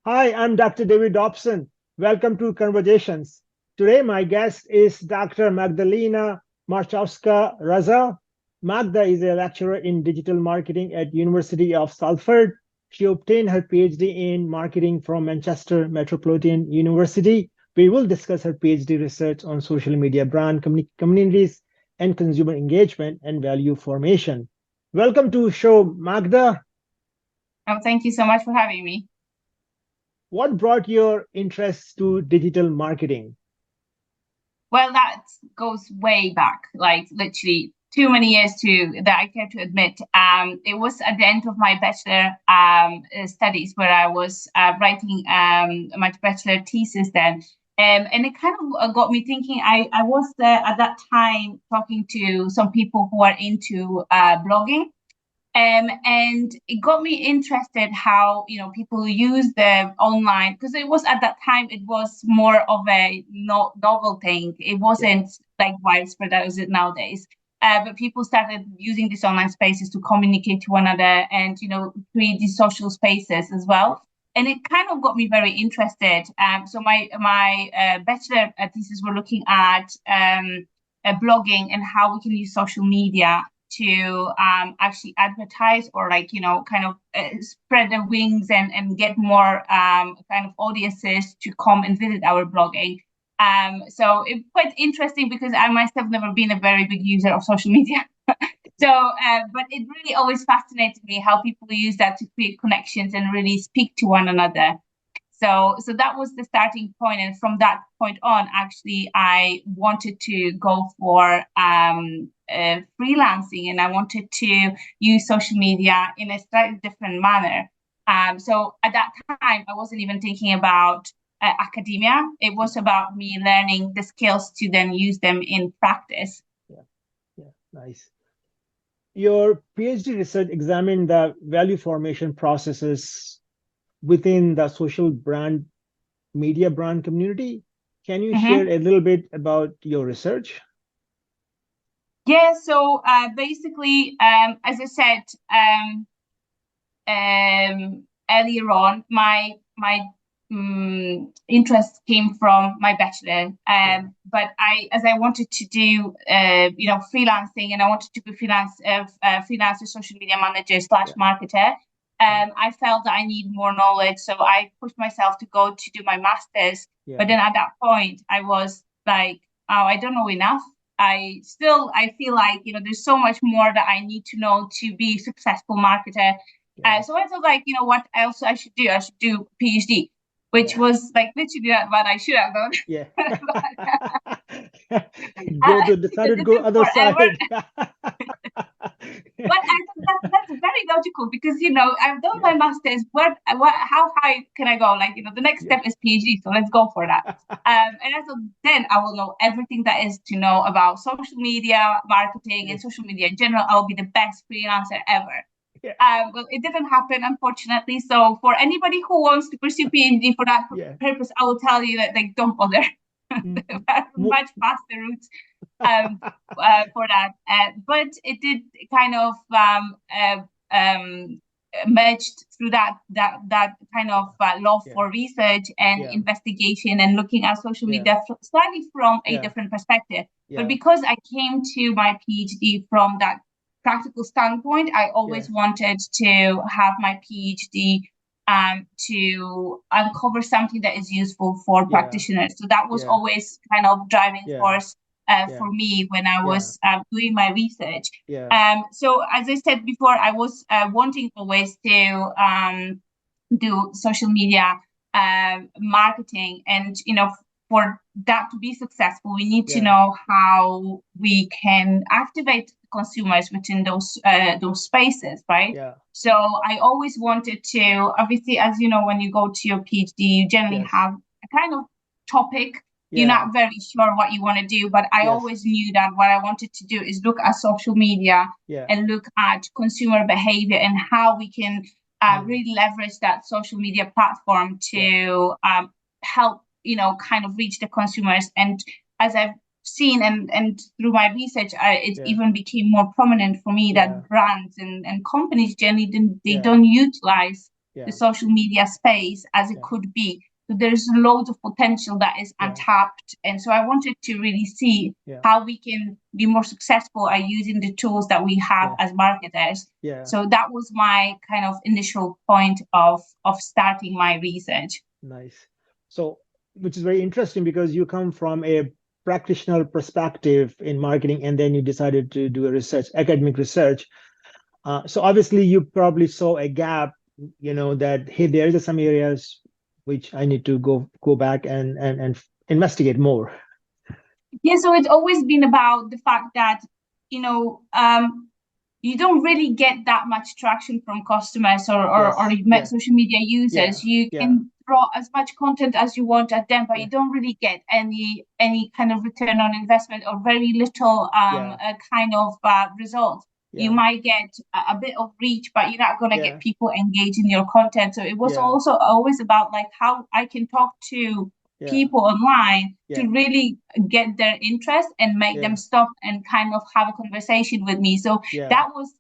Hi, I'm Dr. David Dobson. Welcome to Conversations. Today, my guest is Dr. Magdalena Marchowska-Raza. Magda is a lecturer in digital marketing at University of Salford. She obtained her PhD in marketing from Manchester Metropolitan University. We will discuss her PhD research on social media brand communities and consumer engagement and value formation. Welcome to show, Magda. Oh, thank you so much for having me. What brought your interest to digital marketing? Well, that goes way back, like literally too many years to that I care to admit. It was at the end of my bachelor studies where I was writing my bachelor thesis then. And it kind of got me thinking. I was at that time talking to some people who are into blogging. And it got me interested how people use the online, because it was at that time it was more of a novel thing. It Yeah, wasn't like widespread as it nowadays. But people started using these online spaces to communicate to one another and create these social spaces as yeah, well. And it kind of got me very interested. So my bachelor thesis were looking at blogging and how we can use social media to actually advertise or kind of spread their wings and get more kind of audiences to come and visit our blogging. So it's quite interesting because I myself never been a very big user of social media. So, but it really always fascinated me how people use that to create connections and really speak to one another. So that was the starting point, and from that point on, actually, I wanted to go for freelancing, and I wanted to use social media in a slightly different manner. So at that time, I wasn't even thinking about academia. It was about me learning the skills to then use them in practice. yeah, yeah. Nice. Your PhD research examined the value formation processes within the social brand, media brand community. Can you share Mm-hmm. a little bit about your research? Yeah. So basically, as I said, earlier on, my interest came from my bachelor. Yeah, But as I wanted to do, freelancing, and I wanted to be freelancer, social media manager slash yeah, marketer. yeah, I felt that I need more knowledge, so I pushed myself to go to do my masters. But yeah, then at that point, I was like, oh, I don't know enough. I feel like there's so much more that I need to know to be a successful marketer. yeah, So I thought, like, what else I should do? I should do PhD, which yeah, was like literally what I should have done. yeah. I Go to because decided to it go took other forever. side. But I thought that's very logical because I've done my Yeah, masters. What how high can I go? Like the next yeah, step is PhD, so let's go for that. And I thought then I will know everything that is to know about social media marketing yeah, and social media in general. I will be the best freelancer ever. yeah, Well, it didn't happen, unfortunately. So for anybody who wants to pursue PhD for that yeah. purpose, I will tell you that like don't bother. There Mm, are mo- much faster routes um, for that. But it did kind of merged through that kind of Yeah, love yeah, for research and yeah, investigation and looking at social yeah, media slightly from a yeah, different perspective. But yeah, because I came to my PhD from that practical standpoint, I yeah, always wanted to have my PhD to uncover something that is useful for yeah, practitioners. So that was yeah, always kind of driving yeah, force yeah, for me when I yeah, was doing my research. yeah, So as I said before, I was wanting always to do social media marketing, and for that to be successful, we need to yeah, know how we can activate consumers within those spaces, right? yeah, So I always wanted to, obviously, as you know, when you go to your PhD, you generally yes, have a kind of topic. You're yeah, not very sure what you want to do, but I yes, always knew that what I wanted to do is look at social media yeah, and look at consumer behavior and how we can mm, really leverage that social media platform yeah, to help kind of reach the consumers. And as I've seen and through my research, it yeah, even became more prominent for me yeah, that brands and companies generally they yeah, don't utilize the social media space as it could be. So there's loads of potential that is untapped. And so I wanted to really see how we can be more successful at using the tools that we have as marketers. So that was my kind of initial point of starting my research. Nice. So, which is very interesting because you come from a practitioner perspective in marketing, and then you decided to do a research, academic research. So obviously you probably saw a gap, that, hey, there are some areas which I need to go back and investigate more. Yeah, so it's always been about the fact that, you don't really get that much traction from customers or social media users. You can throw as much content as you want at them, but you don't really get any kind of return on investment, or very little kind of results. You might get a bit of reach, but you're not going to get people engaged in your content. So it was also always about like how I can talk to people online to really get their interest and make them stop and kind of have a conversation with me. So that was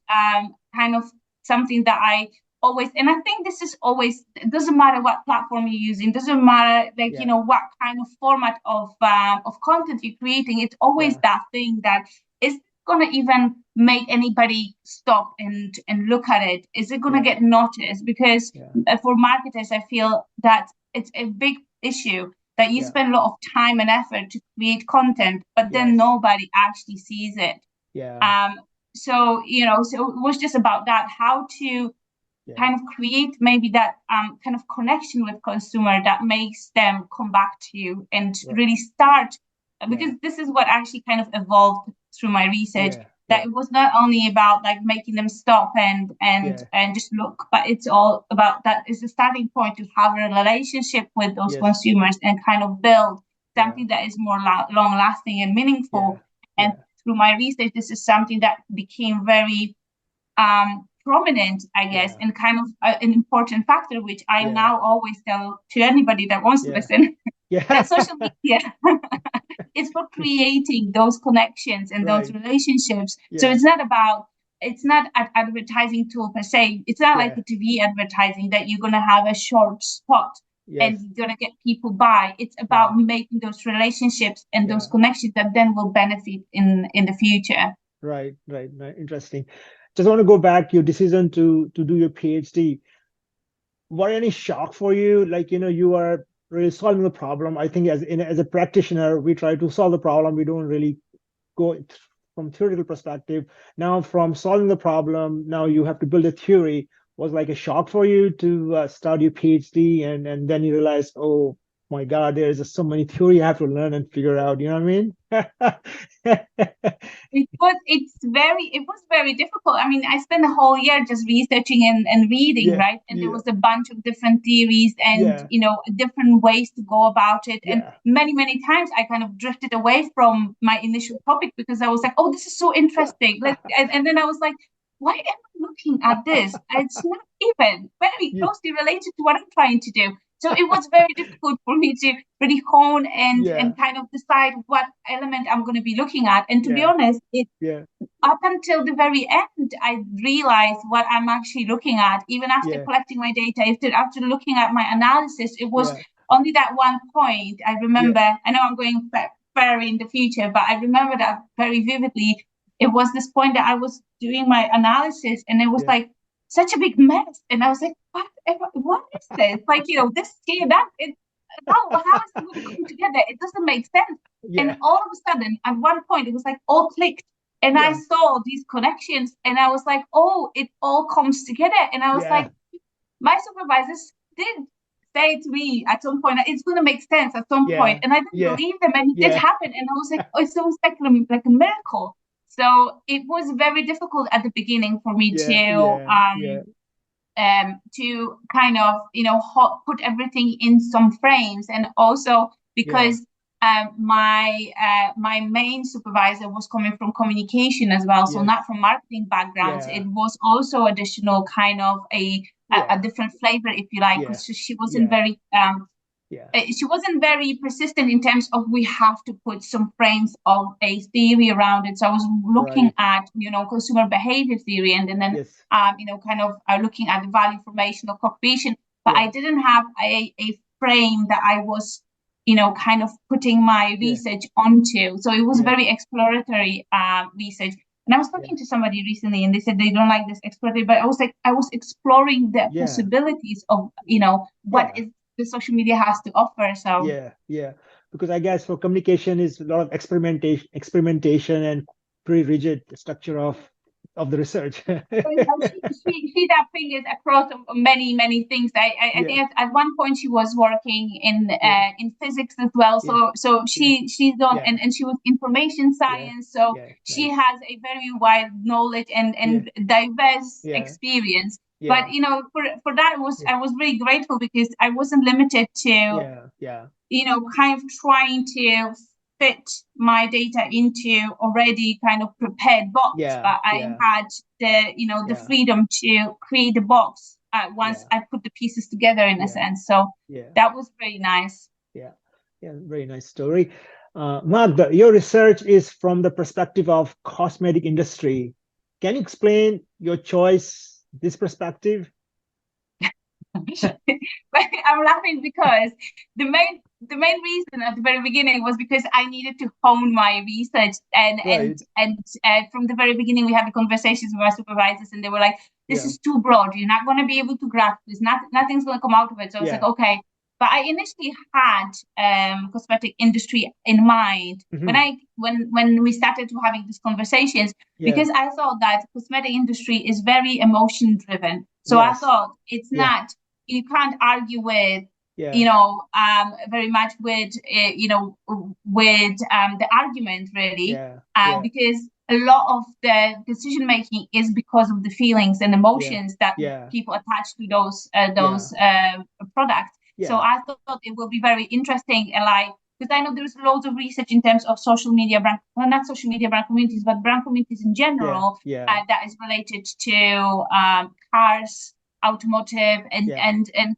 kind of something that I always, and I think this is always, it doesn't matter what platform you're using, doesn't matter what kind of format of content you're creating, it's always that thing that is going to even make anybody stop and look at it. Is it going to get noticed? Because for marketers, I feel that it's a big issue that you spend a lot of time and effort to create content, but then nobody actually sees it. So so it was just about that, how to kind of create maybe that kind of connection with consumer that makes them come back to you and really start, because this is what actually kind of evolved through my research, that it was not only about like making them stop and just look, but it's all about that is the starting point to have a relationship with those consumers and kind of build something that is more long lasting and meaningful. And through my research, this is something that became very prominent, I guess, and kind of an important factor, which I now always tell to anybody that wants to listen. That social media is for creating those connections and those relationships. So it's not an advertising tool per se. It's not like a TV advertising that you're going to have a short spot and you're going to get people by. It's about making those relationships and those connections that then will benefit in the future. Right. Interesting. Just want to go back, your decision to do your PhD. Were any shock for you? Like, you are really solving the problem. I think as a practitioner, we try to solve the problem. We don't really go from theoretical perspective. Now from solving the problem, now you have to build a theory. Was like a shock for you to start your PhD and then you realize, oh my God, there's just so many theory I have to learn and figure out, you know what I mean? It was very difficult. I mean, I spent a whole year just researching and reading, right? And there was a bunch of different theories and, different ways to go about it. And many times I kind of drifted away from my initial topic because I was like, oh, this is so interesting. And then I was like, why am I looking at this? It's not even very closely related to what I'm trying to do. So it was very difficult for me to really hone and kind of decide what element I'm going to be looking at. And to be honest, up until the very end, I realized what I'm actually looking at. Even after collecting my data, after looking at my analysis, it was only that one point. I remember, I know I'm going far in the future, but I remember that very vividly. It was this point that I was doing my analysis and it was like such a big mess. And I was like, what is this? Like, this here, that, how is it going to come together? It doesn't make sense. And all of a sudden, at one point, it was like all clicked. And I saw these connections and I was like, oh, it all comes together. And I was like, my supervisors did say to me at some point, it's going to make sense at some point. And I didn't believe them. And it did happen. And I was like, oh, it's almost like a miracle. So it was very difficult at the beginning for me to kind of, put everything in some frames. And also because my main supervisor was coming from communication as well, so not from marketing backgrounds. It was also additional kind of a different flavor, if you like, because she wasn't very She wasn't very persistent in terms of we have to put some frames of a theory around it. So I was looking at, consumer behavior theory, and then, kind of looking at the value formation or co-creation. But I didn't have a frame that I was, kind of putting my research onto. So it was very exploratory research. And I was talking to somebody recently, and they said they don't like this exploratory, but I was like, I was exploring the possibilities of, what is the social media has to offer. So because I guess for communication is a lot of experimentation and pretty rigid structure of the research. She that fingers across many things. I think at one point she was working in physics as well. So she's done and she was information science. So she has a very wide knowledge and diverse experience. But for that I was really grateful because I wasn't limited to kind of trying to fit my data into already kind of prepared box, but I had the freedom to create the box once I put the pieces together in a sense. So that was very nice. Very nice story. Magda, your research is from the perspective of cosmetic industry. Can you explain your choice, this perspective? I'm laughing because the main reason at the very beginning was because I needed to hone my research, and from the very beginning we had the conversations with our supervisors, and they were like, "This is too broad. You're not going to be able to grasp this. Nothing's going to come out of it." So I was like, "Okay." But I initially had cosmetic industry in mind when we started to having these conversations, because I thought that cosmetic industry is very emotion driven. So I thought it's not. You can't argue with, very much with, the argument really, because a lot of the decision making is because of the feelings and emotions that people attach to those products. So I thought it will be very interesting, and because I know there's loads of research in terms of social media brand, well, not social media brand communities, but brand communities in general, that is related to cars, automotive, and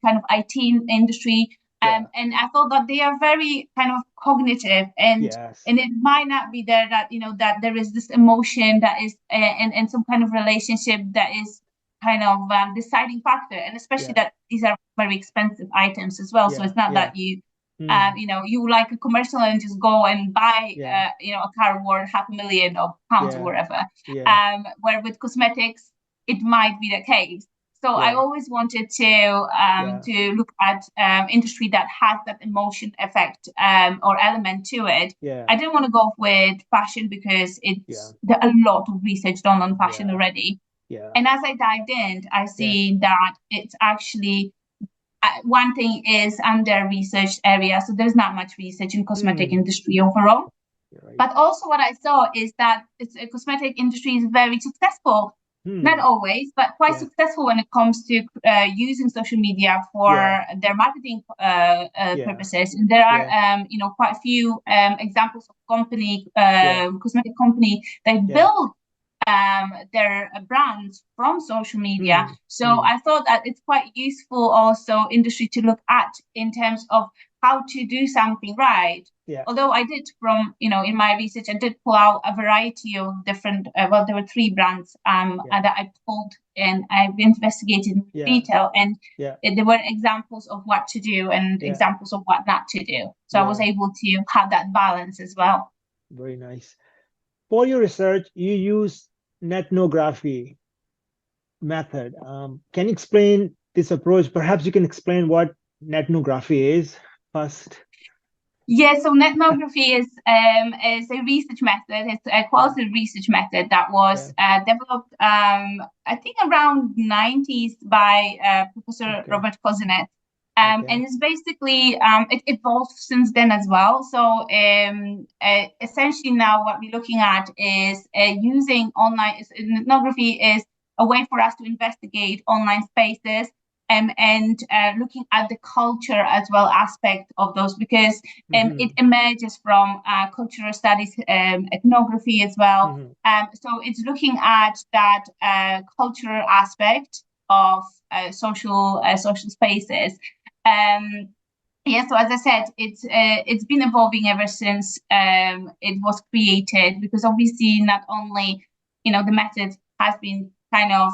kind of IT industry. And I thought that they are very kind of cognitive, and it might not be there that that there is this emotion that is and some kind of relationship that is kind of deciding factor, and especially that these are very expensive items as well. So it's not that you you like a commercial and just go and buy a car worth £500,000 or whatever. Where with cosmetics it might be the case. So I always wanted to look at industry that has that emotion effect or element to it. I didn't want to go with fashion because it's there are a lot of research done on fashion already. And as I dived in, I see that it's actually one thing is under research area. So there's not much research in cosmetic industry overall. But also what I saw is that cosmetic industry is very successful. Not always, but quite successful when it comes to using social media for their marketing purposes. And there are, quite a few examples of cosmetic company that build their brands from social media. So I thought that it's quite useful also industry to look at in terms of how to do something right. Although I did in my research, I did pull out a variety of different, there were 3 brands that I pulled and I've investigated in detail, and there were examples of what to do and examples of what not to do. So I was able to have that balance as well. Very nice. For your research, you use Netnography method. Can you explain this approach? Perhaps you can explain what Netnography is first. Yeah, so Netnography is a research method. It's a qualitative research method that was developed, I think, around 90s by Professor Robert Cozinet. And it's basically, it evolved since then as well. So essentially now what we're looking at is using online, Netnography is a way for us to investigate online spaces and looking at the culture as well aspect of those, because it emerges from cultural studies, ethnography as well. So it's looking at that cultural aspect of social spaces. Yeah, so as I said, it's been evolving ever since it was created, because obviously not only, the method has been kind of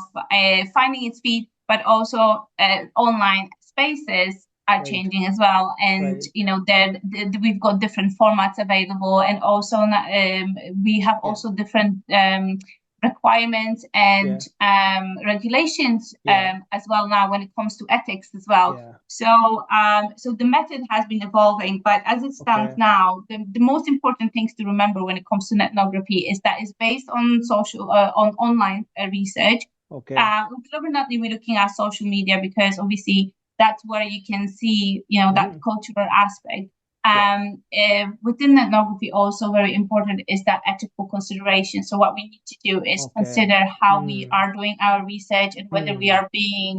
finding its feet, but also online spaces are Right. changing as well. And Right. we've got different formats available, and also we have Yeah. also different requirements and Yeah. regulations Yeah. as well now when it comes to ethics as well. Yeah. So the method has been evolving, but as it stands Okay. now, the most important things to remember when it comes to ethnography is that it's based on on online research. Okay. Predominantly, we're looking at social media because obviously that's where you can see, that Hmm. cultural aspect. Yeah. Within ethnography, also very important is that ethical consideration. So what we need to do is Okay. consider how we Hmm. are doing our research and whether we Hmm. are being,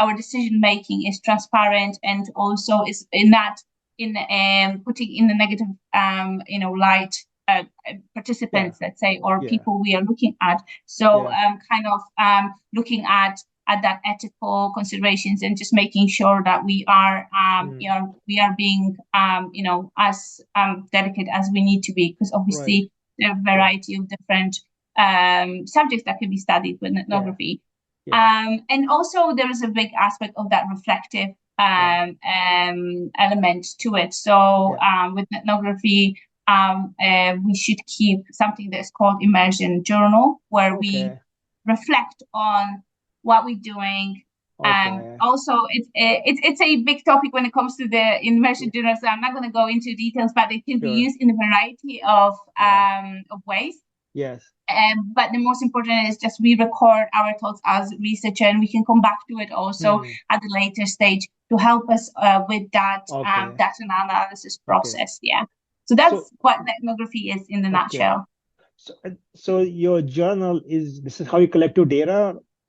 our decision making is transparent, and also is in that in putting in the negative light Yeah. participants, let's say, or Yeah. people we are looking at. So Yeah. kind of looking at that ethical considerations, and just making sure that we are Hmm. we are being as delicate as we need to be, because Right. obviously there are a Yeah. variety of different subjects that can be studied with Yeah. ethnography. Yeah. And also there is a big aspect of that reflective Yeah. element to it. So Yeah. with ethnography, we should keep something that's called immersion journal, where we Okay. reflect on what we're doing. Okay. Also, it's a big topic when it comes to the immersion Yeah. journal. So I'm not going to go into details, but it can be Sure. used in a variety Yeah. of ways. Yes. But the most important is just we record our thoughts as researcher, and we can come back to it also Hmm. at the later stage to help us with that Okay. data analysis Okay. process. Yeah. So that's So, what ethnography is in the okay. nutshell. So your journal is this is how you collect your data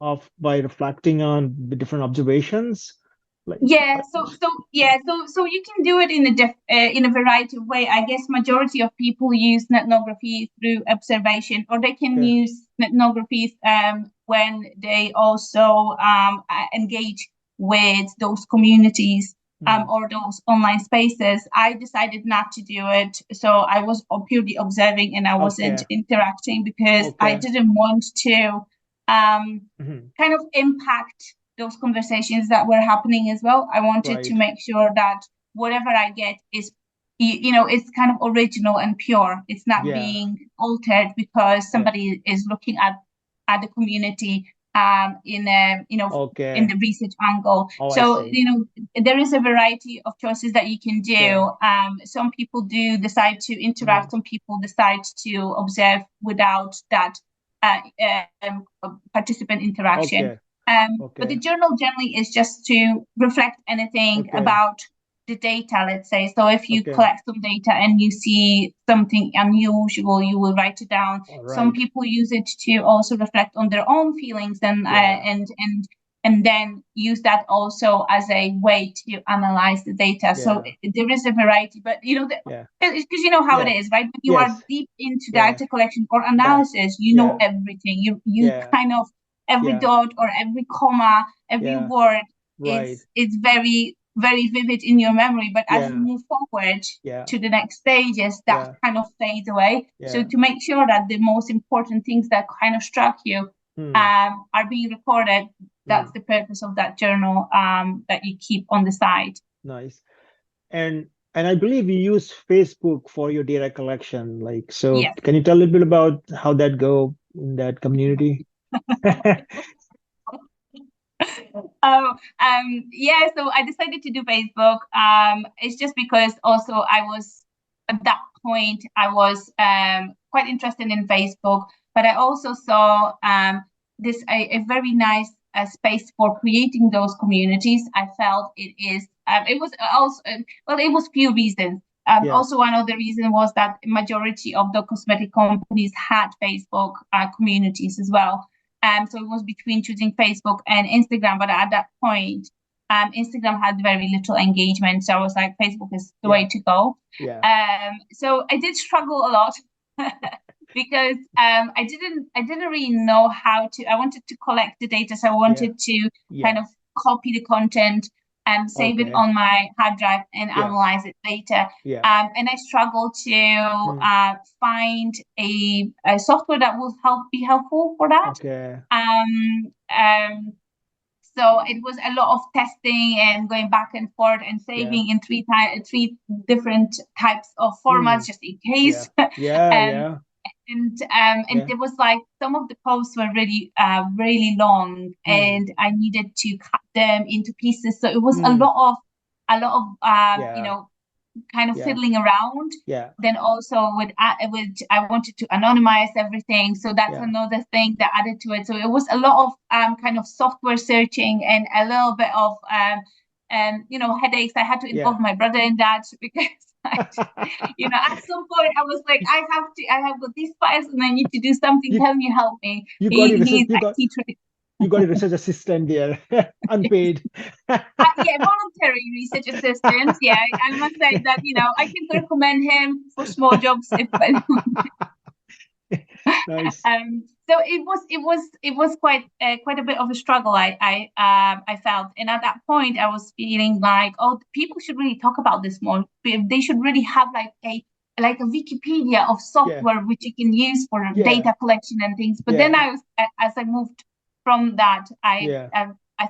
of by reflecting on the different observations, like Yeah, so you can do it in in a variety of way. I guess majority of people use ethnography through observation, or they can okay. use ethnography when they also engage with those communities Hmm. or those online spaces. I decided not to do it, so I was purely observing and I wasn't Okay. interacting because I Okay. didn't want to um, Hmm. kind of impact those conversations that were happening as well. I wanted to Right. make sure that whatever I get is, it's kind of original and pure. It's not Yeah. being altered because Yeah. somebody is looking at the community in a in Okay. the research angle. Oh, I So see. there is a variety of choices that you can Okay. do. Some people do decide to Hmm. interact. Some people decide to observe without that uh, participant interaction. Okay. But the Okay. journal generally is just to reflect anything Okay. about the data, let's say. So if you Okay. collect some data and you see something unusual, you will write it down. All Some right. people use it to also reflect on their own feelings, Yeah. and then use that also as a way to analyze the data. So Yeah. there is a variety, but Yeah. because you know how it Yeah. is, right? When you are Yes. deep into Yeah. data collection or Yeah. analysis, you know Yeah. everything. You Yeah. kind of every Yeah. dot or every comma, every Yeah. word, Right. it's very very vivid in your memory. But as you Yeah. move forward Yeah. to the next stages, that Yeah. kind of fades away. So Yeah. to make sure that the most important things that kind of struck you Hmm. are being recorded, Hmm. that's the purpose of that journal that you keep on the side. Nice. And I believe you use Facebook for your data collection. Like, so Yes. can you tell a little bit about how that go in that community? Yeah, so I decided to do Facebook. It's just because also I was at that point I was quite interested in Facebook, but I also saw this a very nice space for creating those communities. I felt it was also well, it was few reasons. Yes. Also, one of the reasons was that majority of the cosmetic companies had Facebook communities as well. So it was between choosing Facebook and Instagram. But at that point, Instagram had very little engagement. So I was like, Facebook is the way Yeah. to go. Yeah. So I did struggle a lot because I didn't really know. I wanted to collect the data. So I Yeah. wanted to kind of copy the content, and save it Okay. on my hard drive and Yeah. analyze it later. Yeah. And I struggle to find a software that will be helpful for that. Okay. So it was a lot of testing and going back and forth and saving in three different types of formats just in case. Yeah. And there was like some of the posts were really really long, and I needed to cut them into pieces. So it was a lot of you know, kind of fiddling around. Yeah. Then also with I wanted to anonymize everything, so that's another thing that added to it. So it was a lot of kind of software searching and a little bit of you know, headaches. I had to involve my brother in that because you know, at some point I was like, I have got these files and I need to do something. Can you help me? He's IT trained. You got a research assistant there, unpaid. Yeah, voluntary research assistant. Yeah, I must say that, you know, I can recommend him for small jobs if anyone. Nice. So it was quite a bit of a struggle. I felt, and at that point I was feeling like, oh, people should really talk about this more. They should really have like a Wikipedia of software which you can use for data collection and things. But then as I moved from that, I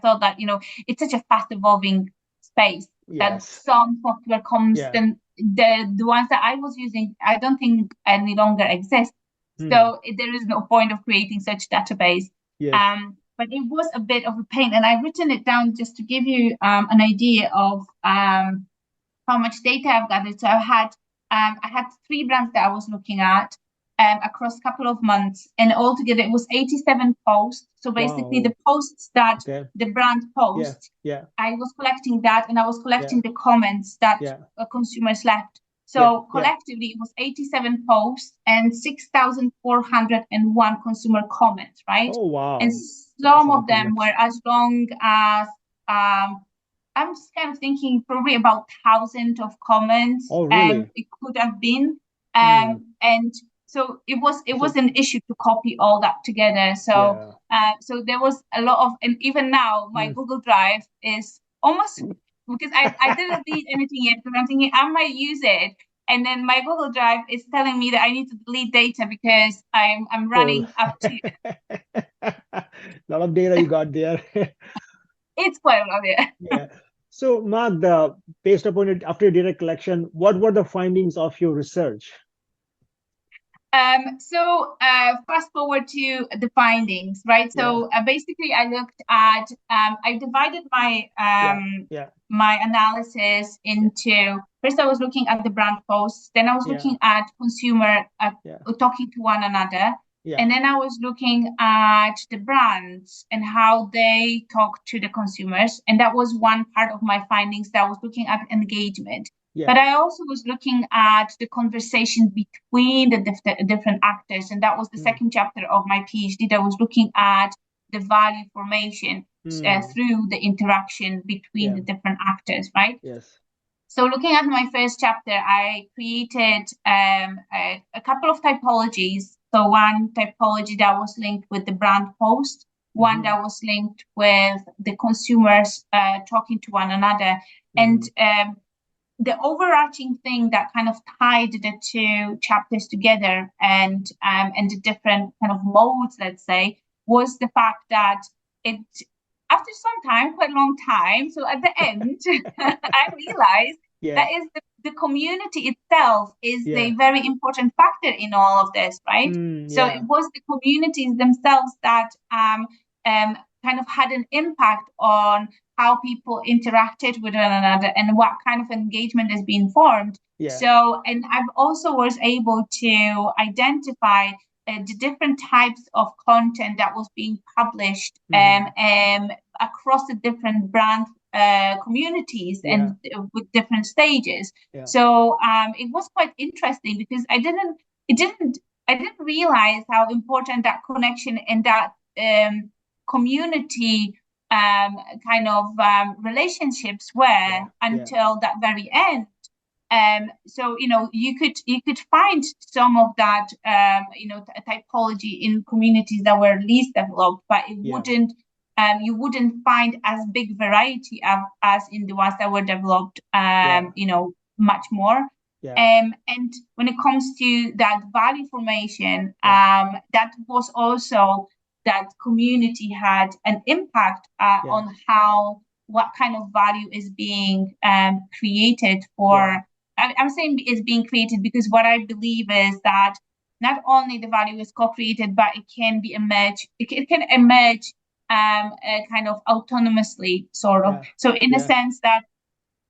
thought that, you know, it's such a fast evolving space that some software comes, then the ones that I was using, I don't think any longer exist. So there is no point of creating such database. But it was a bit of a pain, and I've written it down just to give you an idea of how much data I've gathered. So I had 3 brands that I was looking at across a couple of months, and altogether it was 87 posts. So basically the posts that the brand posts, I was collecting that, and I was collecting the comments that consumers left. So collectively it was 87 posts and 6,401 consumer comments, right? Oh, wow. And some of them were as long as I'm just kind of thinking probably about 1,000 of comments. Oh, really? It could have been. And so it was an issue to copy all that together. So so there was a lot of, and even now my Google Drive is almost, because I didn't delete anything yet, because I'm thinking I might use it. And then my Google Drive is telling me that I need to delete data because I'm running up to a lot of data you got there. It's quite a lot, yeah. So, Magda, based upon it, after your data collection, what were the findings of your research? So fast forward to the findings, right? So basically, I looked at, I divided my my analysis into, first I was looking at the brand posts, then I was looking at consumer talking to one another, and then I was looking at the brands and how they talk to the consumers, and that was one part of my findings, that I was looking at engagement. But I also was looking at the conversation between the different actors, and that was the second chapter of my PhD, that was looking at the value formation through the interaction between the different actors, right? Yes. So looking at my first chapter, I created a couple of typologies. So one typology that was linked with the brand post, one that was linked with the consumers talking to one another, and the overarching thing that kind of tied the 2 chapters together and the different kind of modes, let's say, was the fact that it, after some time, quite a long time, so at the end, I realized that is the community itself is the very important factor in all of this, right? So it was the communities themselves that kind of had an impact on how people interacted with one another and what kind of engagement is being formed. So, and I've also was able to identify the different types of content that was being published across the different brand communities and with different stages. So it was quite interesting because I didn't realize how important that connection and that community kind of relationships were until that very end. So you know, you could find some of that you know, typology in communities that were least developed, but it wouldn't you wouldn't find as big variety as in the ones that were developed, much more. And when it comes to that value formation, that was also that community had an impact on what kind of value is being created for. I'm saying is being created because what I believe is that not only the value is co-created, but it can be emerge. It can emerge kind of autonomously, sort of. So in a sense that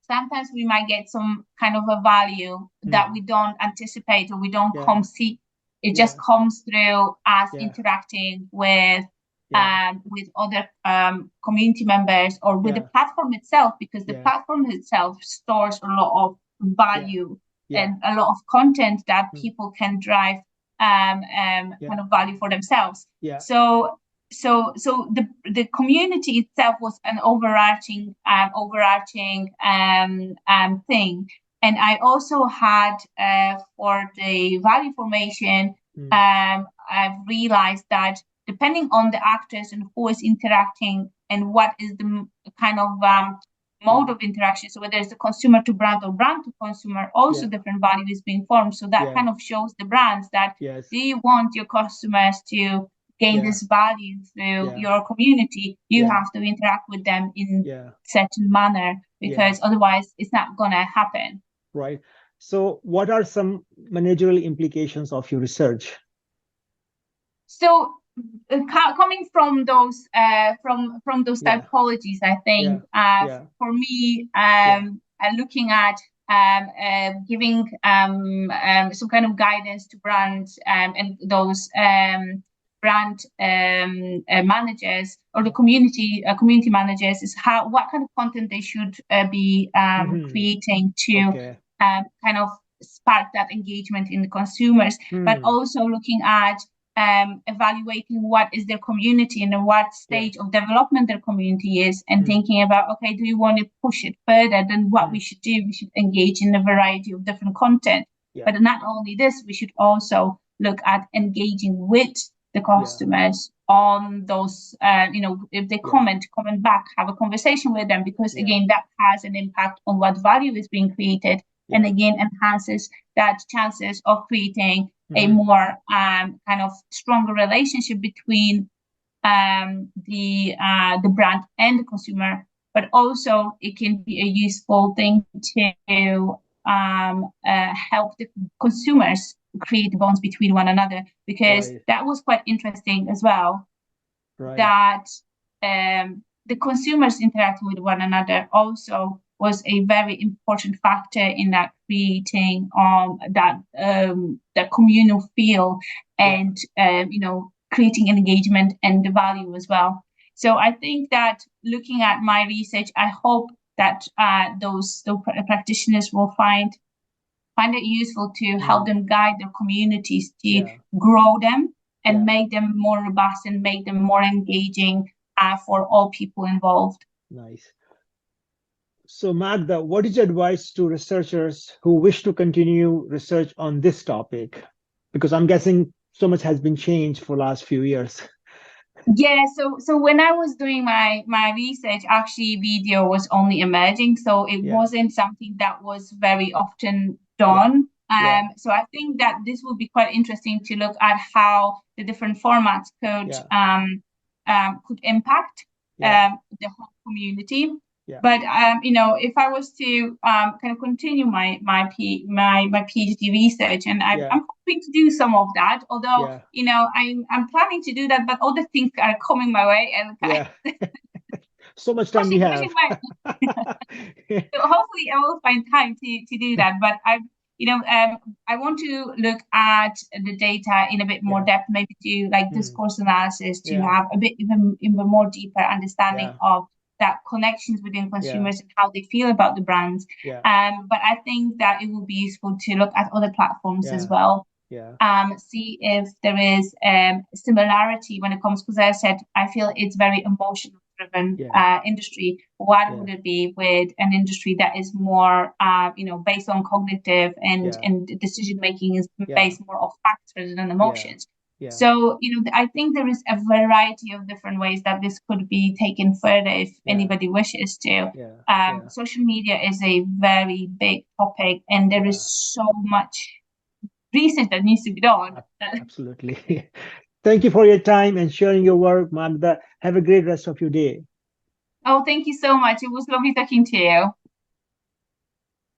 sometimes we might get some kind of a value that we don't anticipate or we don't come see. It just comes through us interacting with other community members or with the platform itself, because the platform itself stores a lot of value and a lot of content that people can drive kind of value for themselves. So the community itself was an overarching thing. And I also had for the value formation, I've realized that depending on the actors and who is interacting and what is the kind of mode of interaction, so whether it's the consumer to brand or brand to consumer, also different value is being formed. So that kind of shows the brands that do you want your customers to gain this value through your community, you have to interact with them in certain manner, because otherwise it's not gonna happen. Right. So what are some managerial implications of your research? So coming from those typologies, I think for me, looking at giving some kind of guidance to brands and those brand managers or the community managers is what kind of content they should be creating to kind of spark that engagement in the consumers, but also looking at evaluating what is their community and in what stage of development their community is, and thinking about, okay, do you want to push it further? Then what we should do, we should engage in a variety of different content. But not only this, we should also look at engaging with the customers on those, if they comment back, have a conversation with them, because again, that has an impact on what value is being created, and again, enhances that chances of creating a more kind of stronger relationship between the brand and the consumer. But also it can be a useful thing to help the consumers create bonds between one another, because that was quite interesting as well, that the consumers interacting with one another also was a very important factor in that creating that communal feel and creating engagement and the value as well. So I think that looking at my research, I hope that those practitioners will find it useful to help them guide their communities to grow them and make them more robust and make them more engaging for all people involved. Nice. So Magda, what is your advice to researchers who wish to continue research on this topic? Because I'm guessing so much has been changed for the last few years. Yeah, so when I was doing my research, actually video was only emerging, so it wasn't something that was very often done. So I think that this will be quite interesting to look at how the different formats could impact the whole community. But if I was to kind of continue my PhD research, and I'm hoping to do some of that, although I'm planning to do that, but other things are coming my way, and so much time we have. So hopefully I will find time to do that. But I want to look at the data in a bit more depth, maybe do like discourse analysis to have a bit even more deeper understanding of that connections within consumers and how they feel about the brands. But I think that it will be useful to look at other platforms as well. See if there is similarity when it comes, because as I said, I feel it's very emotional driven industry. What would it be with an industry that is more based on cognitive and decision making is based more of facts rather than emotions? Yeah. So, I think there is a variety of different ways that this could be taken further if anybody wishes to. Social media is a very big topic, and there is so much research that needs to be done. Absolutely. Thank you for your time and sharing your work, Magda. Have a great rest of your day. Oh, thank you so much. It was lovely talking to you.